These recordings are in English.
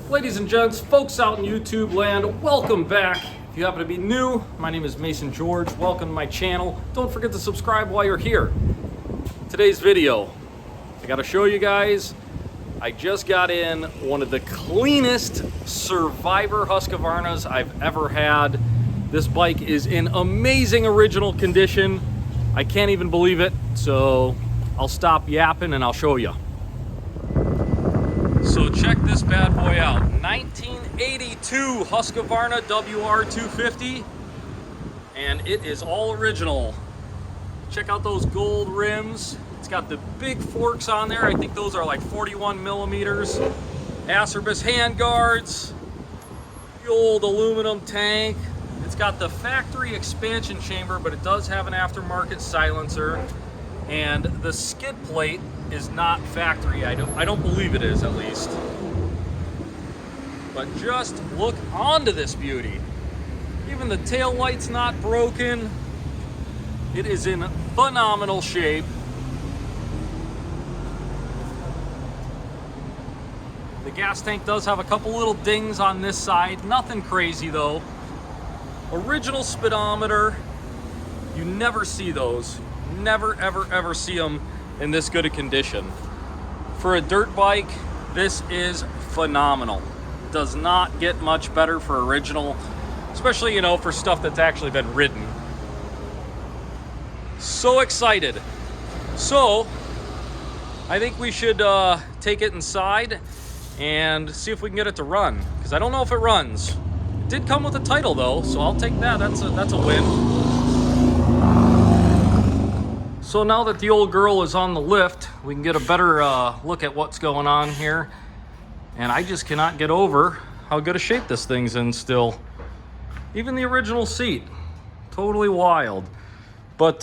Ladies and gents, folks out in YouTube land, welcome back. If you happen to be new, my name is Mason George. Welcome to my channel. Don't forget to subscribe while you're here. Today's video, I gotta show you guys, I just got in one of the cleanest Survivor Husqvarnas I've ever had. This bike is in amazing original condition. I can't even believe it, so I'll stop yapping and I'll show you. So check this bad boy out. 1982 Husqvarna WR250, and it is all original. Check out those gold rims. It's got the big forks on there. I think those are like 41 millimeters. Acerbis hand guards, the old aluminum tank. It's got the factory expansion chamber, but it does have an aftermarket silencer. And the skid plate is not factory. I don't believe it is, at least. But just look onto this beauty. Even the tail light's not broken. It is in phenomenal shape. The gas tank does have a couple little dings on this side. Nothing crazy though. Original speedometer. You never see those. Never, ever, ever see them in this good a condition. For a dirt bike, this is phenomenal. Does not get much better for original, especially, you know, for stuff that's actually been ridden. So excited. So, I think we should take it inside and see if we can get it to run, because I don't know if it runs. It did come with a title though, so I'll take that. That's a win. So now that the old girl is on the lift, we can get a better look at what's going on here. And I just cannot get over how good a shape this thing's in still. Even the original seat, totally wild. But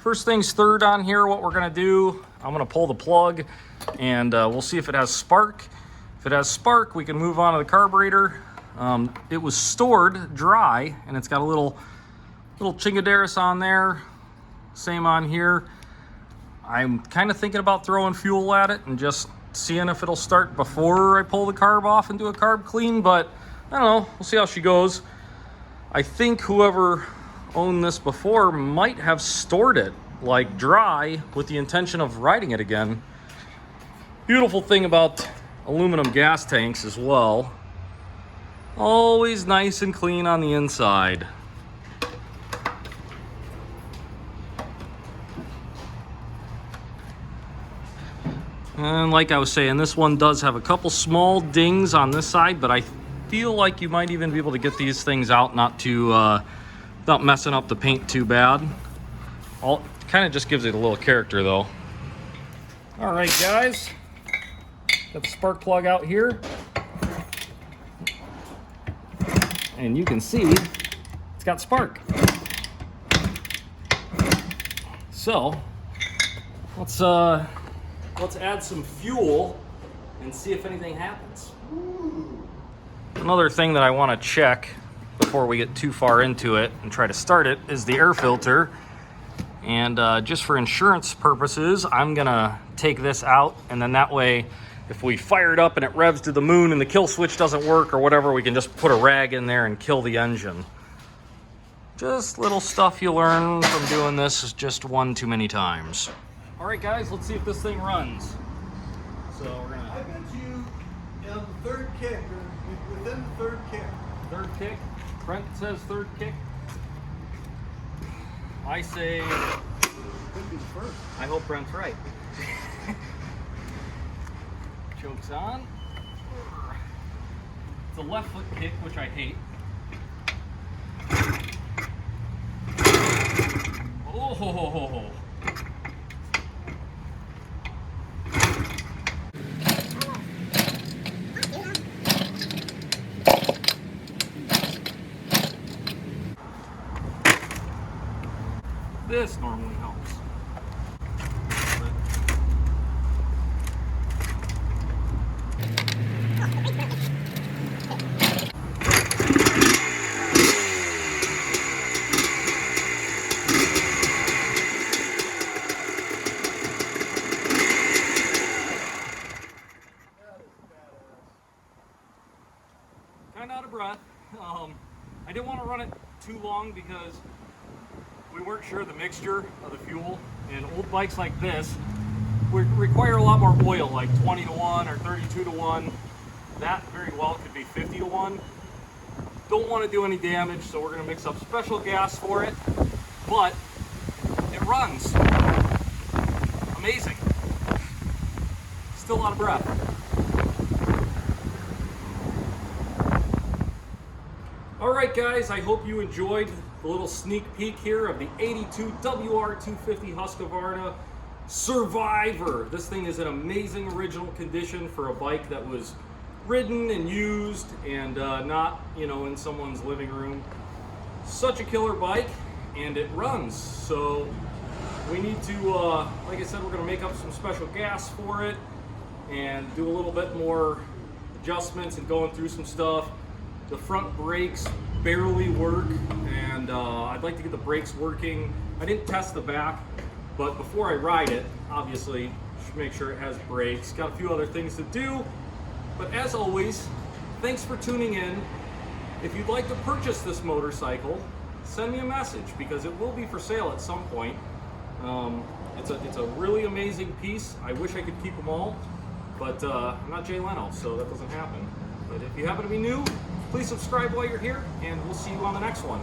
first things third on here, what we're gonna do, I'm gonna pull the plug and we'll see if it has spark. If it has spark, we can move on to the carburetor. It was stored dry and it's got a little chingaderas on there. Same on here. I'm kind of thinking about throwing fuel at it and just seeing if it'll start before I pull the carb off and do a carb clean, but I don't know, we'll see how she goes. I think whoever owned this before might have stored it like dry with the intention of riding it again. Beautiful thing about aluminum gas tanks as well. Always nice and clean on the inside. And like I was saying, this one does have a couple small dings on this side, but I feel like you might even be able to get these things out not messing up the paint too bad. Kind of just gives it a little character though. All right, guys, got the spark plug out here. And you can see it's got spark. So let's add some fuel and see if anything happens. Another thing that I want to check before we get too far into it and try to start it is the air filter. And just for insurance purposes, I'm gonna take this out, and then that way if we fire it up and it revs to the moon and the kill switch doesn't work or whatever, we can just put a rag in there and kill the engine. Just little stuff you learn from doing this just one too many times. All right, guys, let's see if this thing runs. So we're gonna... I bet you on the third kick, or within the third kick. Third kick? Brent says third kick. I say... Could be the first. I hope Brent's right. Choke's on. It's a left foot kick, which I hate. Oh, ho, ho, ho, ho. This normally helps. kind of out of breath. I didn't want to run it too long because we weren't sure the mixture of the fuel, and old bikes like this require a lot more oil, like 20 to 1 or 32 to 1. That very well could be 50 to 1. Don't want to do any damage, so we're going to mix up special gas for it, but it runs. Amazing. Still out of breath. Alright guys, I hope you enjoyed the little sneak peek here of the 82 WR250 Husqvarna Survivor. This thing is in amazing original condition for a bike that was ridden and used and not, in someone's living room. Such a killer bike, and it runs. So we need to, like I said, we're going to make up some special gas for it and do a little bit more adjustments and going through some stuff. The front brakes barely work, and I'd like to get the brakes working. I didn't test the back, but before I ride it, obviously, should make sure it has brakes. Got a few other things to do, but as always, thanks for tuning in. If you'd like to purchase this motorcycle, send me a message because it will be for sale at some point. It's a really amazing piece. I wish I could keep them all, but I'm not Jay Leno, so that doesn't happen. But if you happen to be new, please subscribe while you're here, and we'll see you on the next one.